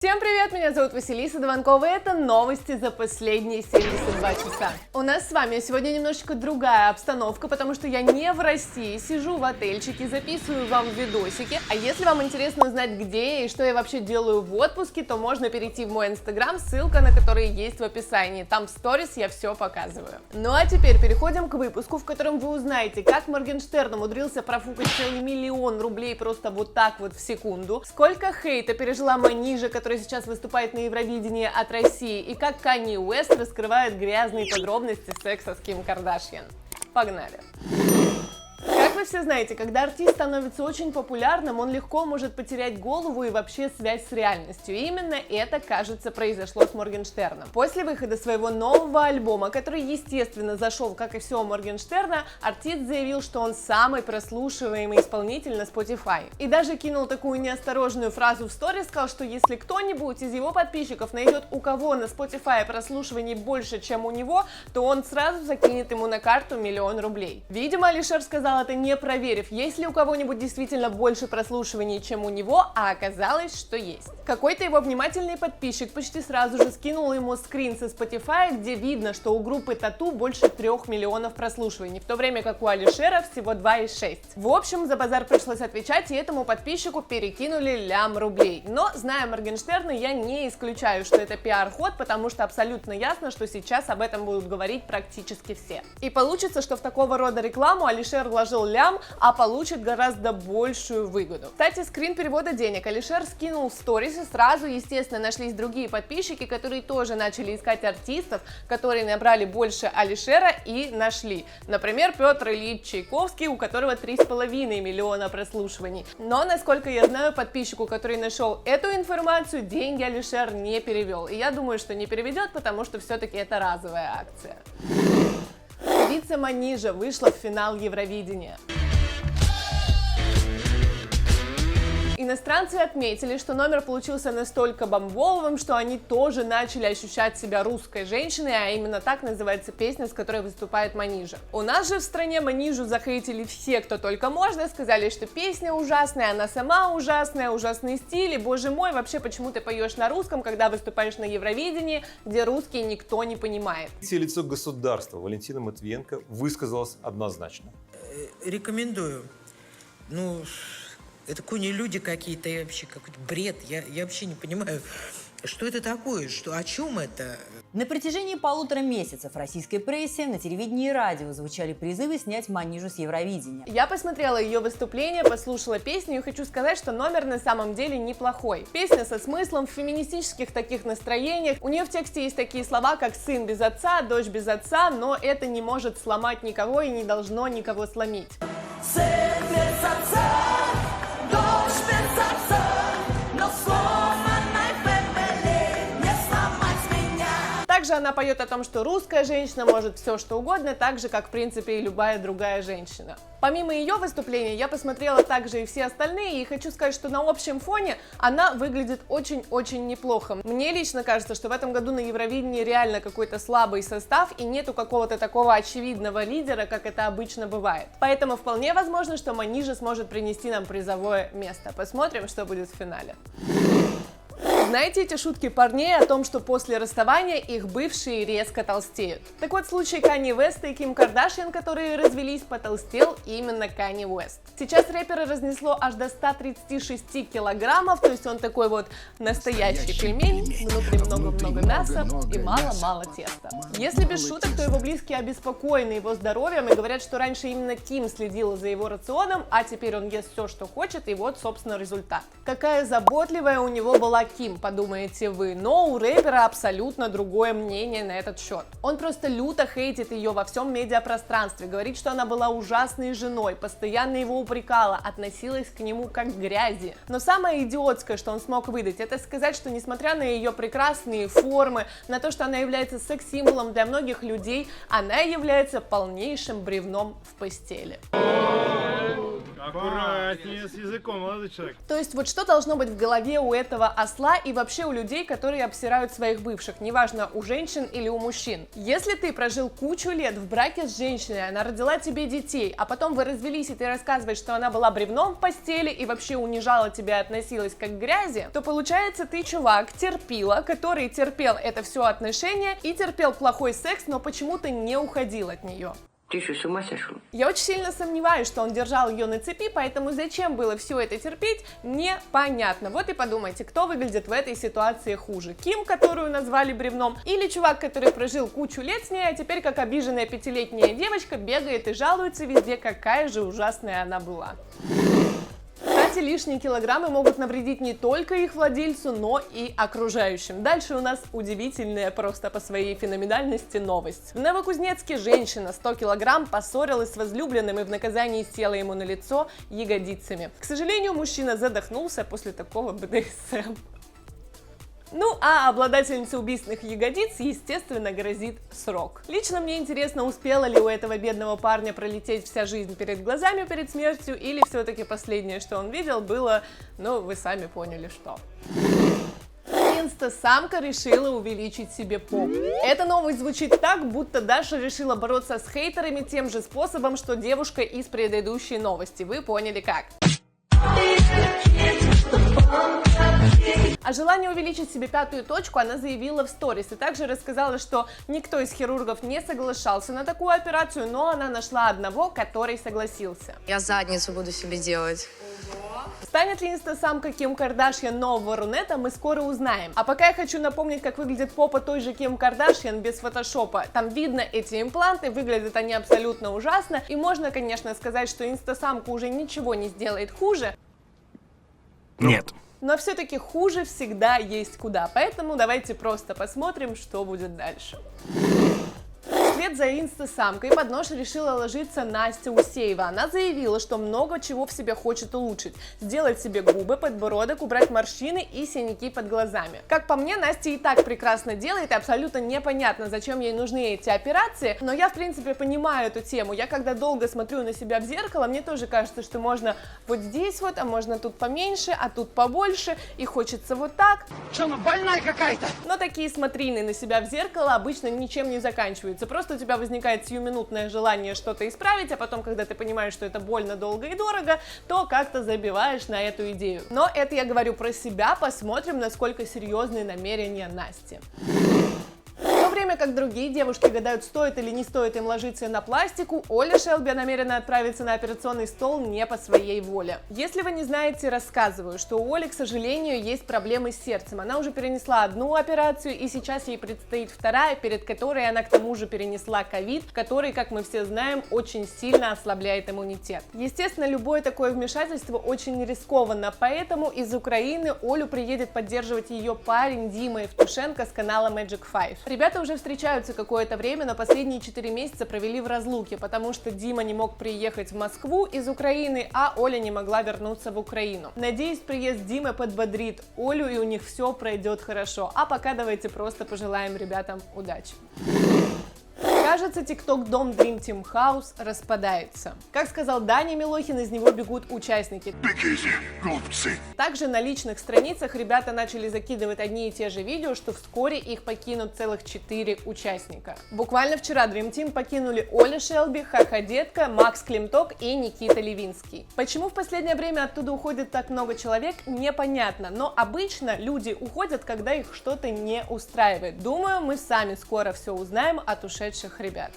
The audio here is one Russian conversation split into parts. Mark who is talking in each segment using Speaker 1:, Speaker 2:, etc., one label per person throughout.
Speaker 1: Всем привет, меня зовут Василиса Дованкова, и это новости за последние 72 часа. У нас с вами сегодня немножечко другая обстановка, потому что я не в России, сижу в отельчике, записываю вам видосики, а если вам интересно узнать, где я и что я вообще делаю в отпуске, то можно перейти в мой инстаграм, ссылка на который есть в описании, там в сторис я все показываю. Ну а теперь переходим к выпуску, в котором вы узнаете, как Моргенштерн умудрился профукать целый 1 000 000 рублей просто вот так вот в секунду, сколько хейта пережила Манижа, которая сейчас выступает на Евровидении от России, и как Канье Уэст раскрывает грязные подробности секса с Ким Кардашьян. Погнали! Как вы все знаете, когда артист становится очень популярным, он легко может потерять голову и вообще связь с реальностью. И именно это, кажется, произошло с Моргенштерном. После выхода своего нового альбома, который, естественно, зашел, как и все у Моргенштерна, артист заявил, что он самый прослушиваемый исполнитель на Spotify. И даже кинул такую неосторожную фразу в сторис, сказал, что если кто-нибудь из его подписчиков найдет, у кого на Spotify прослушиваний больше, чем у него, то он сразу закинет ему на карту 1 000 000 рублей. Видимо, Алишер сказал это не проверив, есть ли у кого-нибудь действительно больше прослушиваний, чем у него, а оказалось, что есть. Какой-то его внимательный подписчик почти сразу же скинул ему скрин со Spotify, где видно, что у группы Тату больше 3 миллионов прослушиваний, в то время как у Алишера всего 2,6. В общем, за базар пришлось отвечать, и этому подписчику перекинули 1 000 000 рублей. Но, зная Моргенштерна, я не исключаю, что это пиар-ход, потому что абсолютно ясно, что сейчас об этом будут говорить практически все. И получится, что в такого рода рекламу Алишер вложил лям, а получит гораздо большую выгоду. Кстати, скрин перевода денег Алишер скинул в сторис, и сразу, естественно, нашлись другие подписчики, которые тоже начали искать артистов, которые набрали больше Алишера и нашли. Например, Петр Ильич Чайковский, у которого 3,5 миллиона прослушиваний. Но, насколько я знаю, подписчику, который нашел эту информацию, деньги Алишер не перевел. И я думаю, что не переведет, потому что все-таки это разовая акция. Певица Манижа вышла в финал Евровидения. Иностранцы отметили, что номер получился настолько бомбовым, что они тоже начали ощущать себя русской женщиной, а именно так называется песня, с которой выступает Манижа. У нас же в стране Манижу захейтили все, кто только можно, сказали, что песня ужасная, она сама ужасная, ужасный стиль, и, боже мой, вообще почему ты поешь на русском, когда выступаешь на Евровидении, где русский никто не понимает.
Speaker 2: Лицо государства Валентина Матвиенко высказалась однозначно.
Speaker 3: Рекомендую. Это кони люди какие-то, и вообще какой-то бред. Я вообще не понимаю, что это такое, о чем это?
Speaker 4: На протяжении 1,5 месяцев в российской прессе, на телевидении и радио звучали призывы снять Манижу с Евровидения.
Speaker 1: Я посмотрела ее выступление, послушала песню и хочу сказать, что номер на самом деле неплохой. Песня со смыслом, в феминистических таких настроениях. У нее в тексте есть такие слова, как «сын без отца», «дочь без отца», но это не может сломать никого и не должно никого сломить.
Speaker 5: Сын без отца, дочь без отца, но сломанной фэмили не сломать меня.
Speaker 1: Также она поет о том, что русская женщина может все что угодно, так же, как в принципе и любая другая женщина. Помимо ее выступления, я посмотрела также и все остальные, и хочу сказать, что на общем фоне она выглядит очень-очень неплохо. Мне лично кажется, что в этом году на Евровидении реально какой-то слабый состав, и нету какого-то такого очевидного лидера, как это обычно бывает. Поэтому вполне возможно, что Манижа сможет принести нам призовое место. Посмотрим, что будет в финале. Знаете эти шутки парней о том, что после расставания их бывшие резко толстеют? Так вот, в случае Канье Уэста и Ким Кардашьян, которые развелись, потолстел именно Канье Уэст. Сейчас рэпера разнесло аж до 136 килограммов, то есть он такой вот настоящий пельмень, внутри много-много мяса и мало-мало теста. Если без шуток, то его близкие обеспокоены его здоровьем и говорят, что раньше именно Ким следила за его рационом, а теперь он ест все, что хочет, и вот, собственно, результат. Какая заботливая у него была Ким, подумаете вы, но у рэпера абсолютно другое мнение на этот счет. Он просто люто хейтит ее во всем медиапространстве, говорит, что она была ужасной женой, постоянно его упрекала, относилась к нему как к грязи. Но самое идиотское, что он смог выдать, это сказать, что несмотря на ее прекрасные формы, на то, что она является секс-символом для многих людей, она является полнейшим бревном в постели.
Speaker 6: Аккуратнее с языком, молодой человек.
Speaker 1: То есть вот что должно быть в голове у этого осла и вообще у людей, которые обсирают своих бывших, неважно, у женщин или у мужчин. Если ты прожил кучу лет в браке с женщиной, она родила тебе детей, а потом вы развелись, и ты рассказываешь, что она была бревном в постели и вообще унижала тебя и относилась как к грязи, то получается, ты чувак терпила, который терпел это все отношение и терпел плохой секс, но почему-то не уходил от нее.
Speaker 7: Ты что, с ума сошел?
Speaker 1: Я очень сильно сомневаюсь, что он держал ее на цепи, поэтому зачем было все это терпеть, непонятно. Вот и подумайте, кто выглядит в этой ситуации хуже. Ким, которую назвали бревном, или чувак, который прожил кучу лет с ней, а теперь как обиженная 5-летняя девочка бегает и жалуется везде, какая же ужасная она была. Кстати, лишние килограммы могут навредить не только их владельцу, но и окружающим. Дальше у нас удивительная просто по своей феноменальности новость. В Новокузнецке женщина 100 килограмм поссорилась с возлюбленным и в наказании села ему на лицо ягодицами. К сожалению, мужчина задохнулся после такого БДСМ. Ну, а обладательнице убийственных ягодиц, естественно, грозит срок. Лично мне интересно, успела ли у этого бедного парня пролететь вся жизнь перед глазами перед смертью, или все-таки последнее, что он видел, было, ну, вы сами поняли, что. Инстасамка решила увеличить себе поп. Эта новость звучит так, будто Даша решила бороться с хейтерами тем же способом, что девушка из предыдущей новости. Вы поняли как. О желании увеличить себе пятую точку она заявила в сторис и также рассказала, что никто из хирургов не соглашался на такую операцию, но она нашла одного, который согласился.
Speaker 8: Я задницу буду себе делать.
Speaker 1: Станет ли инстасамка Ким Кардашьян нового Рунета, мы скоро узнаем. А пока я хочу напомнить, как выглядит попа той же Ким Кардашьян без фотошопа. Там видно эти импланты, выглядят они абсолютно ужасно, и можно, конечно, сказать, что инстасамка уже ничего не сделает хуже.
Speaker 6: Нет.
Speaker 1: Но все-таки хуже всегда есть куда, поэтому давайте просто посмотрим, что будет дальше. Вслед за инстасамкой под нож решила ложиться Настя Усеева. Она заявила, что много чего в себе хочет улучшить. Сделать себе губы, подбородок, убрать морщины и синяки под глазами. Как по мне, Настя и так прекрасно делает, и абсолютно непонятно, зачем ей нужны эти операции, но я, в принципе, понимаю эту тему. Я когда долго смотрю на себя в зеркало, мне тоже кажется, что можно вот здесь вот, а можно тут поменьше, а тут побольше, и хочется вот так.
Speaker 5: Что, она больная какая-то?
Speaker 1: Но такие смотрины на себя в зеркало обычно ничем не заканчиваются. Просто у тебя возникает сиюминутное желание что-то исправить, а потом, когда ты понимаешь, что это больно, долго и дорого, то как-то забиваешь на эту идею. Но это я говорю про себя, посмотрим, насколько серьезные намерения Насти. В то время как другие девушки гадают, стоит или не стоит им ложиться на пластику, Оля Шелби намерена отправиться на операционный стол не по своей воле. Если вы не знаете, рассказываю, что у Оли, к сожалению, есть проблемы с сердцем. Она уже перенесла одну операцию, и сейчас ей предстоит вторая, перед которой она к тому же перенесла ковид, который, как мы все знаем, очень сильно ослабляет иммунитет. Естественно, любое такое вмешательство очень рискованно, поэтому из Украины Олю приедет поддерживать ее парень Дима Евтушенко с канала Magic 5. Ребята уже встречаются какое-то время, но последние 4 месяца провели в разлуке, потому что Дима не мог приехать в Москву из Украины, а Оля не могла вернуться в Украину. Надеюсь, приезд Димы подбодрит Олю, и у них все пройдет хорошо. А пока давайте просто пожелаем ребятам удачи. Кажется, TikTok-дом Dream Team House распадается. Как сказал Даня Милохин, из него бегут участники.
Speaker 9: Бегите, глупцы.
Speaker 1: Также на личных страницах ребята начали закидывать одни и те же видео, что вскоре их покинут целых 4 участника. Буквально вчера Dream Team покинули Оля Шелби, Хаха-детка, Макс Климток и Никита Левинский. Почему в последнее время оттуда уходит так много человек, непонятно, но обычно люди уходят, когда их что-то не устраивает. Думаю, мы сами скоро все узнаем от ушедших ребят.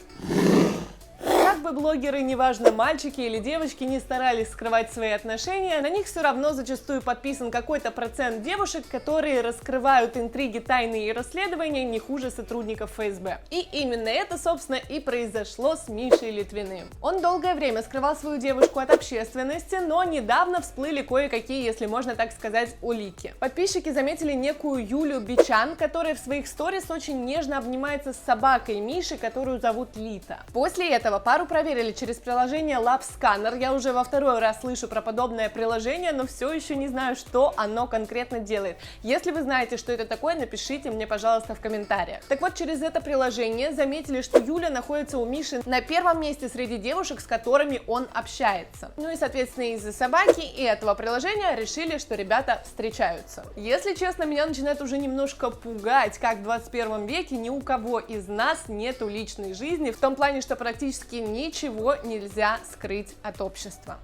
Speaker 1: Как бы блогеры, неважно, мальчики или девочки, не старались скрывать свои отношения, на них все равно зачастую подписан какой-то процент девушек, которые раскрывают интриги, тайны и расследования не хуже сотрудников ФСБ. И именно это, собственно, и произошло с Мишей Литвиным. Он долгое время скрывал свою девушку от общественности, но недавно всплыли кое-какие, если можно так сказать, улики. Подписчики заметили некую Юлю Бичан, которая в своих сторис очень нежно обнимается с собакой Миши, которую зовут Лита. После этого пару проверили через приложение LabScanner. Я уже во второй раз слышу про подобное приложение, но все еще не знаю, что оно конкретно делает. Если вы знаете, что это такое, напишите мне, пожалуйста, в комментариях. Так вот, через это приложение заметили, что Юля находится у Миши на первом месте среди девушек, с которыми он общается. Ну и, соответственно, из-за собаки и этого приложения решили, что ребята встречаются. Если честно, меня начинает уже немножко пугать, как в 21 веке ни у кого из нас нету личной жизни, в том плане, что практически ничего нельзя скрыть от общества.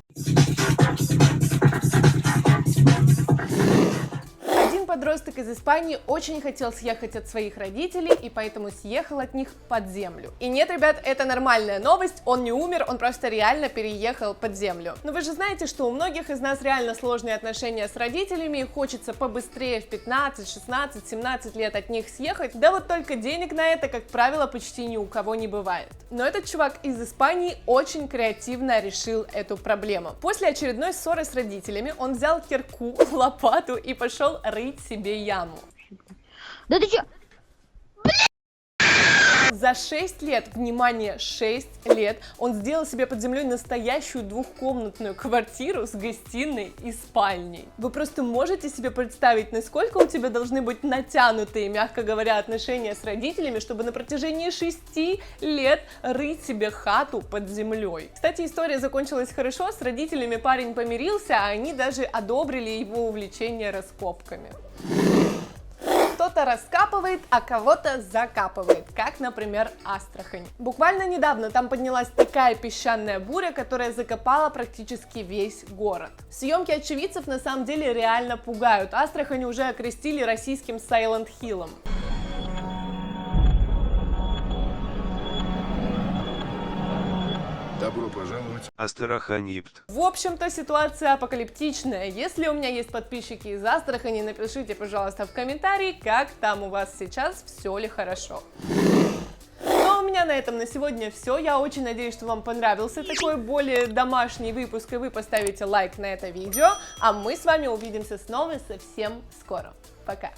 Speaker 1: Один подросток из Испании очень хотел съехать от своих родителей и поэтому съехал от них под землю. И нет, ребят, это нормальная новость, он не умер, он просто реально переехал под землю. Но вы же знаете, что у многих из нас реально сложные отношения с родителями, и хочется побыстрее в 15, 16, 17 лет от них съехать, да вот только денег на это, как правило, почти ни у кого не бывает. Но этот чувак из Испании очень креативно решил эту проблему. После очередной ссоры с родителями он взял кирку, лопату и пошел рыть себе яму.
Speaker 7: Да ты чё?
Speaker 1: За 6 лет, внимание, 6 лет, он сделал себе под землей настоящую двухкомнатную квартиру с гостиной и спальней. Вы просто можете себе представить, насколько у тебя должны быть натянутые, мягко говоря, отношения с родителями, чтобы на протяжении 6 лет рыть себе хату под землей. Кстати, история закончилась хорошо, с родителями парень помирился, а они даже одобрили его увлечение раскопками. Кто-то раскапывает, а кого-то закапывает, как, например, Астрахань. Буквально недавно там поднялась такая песчаная буря, которая закопала практически весь город. Съемки очевидцев на самом деле реально пугают. Астрахань уже окрестили российским Silent Hill'ом.
Speaker 6: Добро пожаловать.
Speaker 9: Астраханипт.
Speaker 1: В общем-то, ситуация апокалиптичная. Если у меня есть подписчики из Астрахани, напишите, пожалуйста, в комментарии, как там у вас сейчас, все ли хорошо. Ну а у меня на этом на сегодня все. Я очень надеюсь, что вам понравился такой более домашний выпуск, и вы поставите лайк на это видео. А мы с вами увидимся снова совсем скоро. Пока!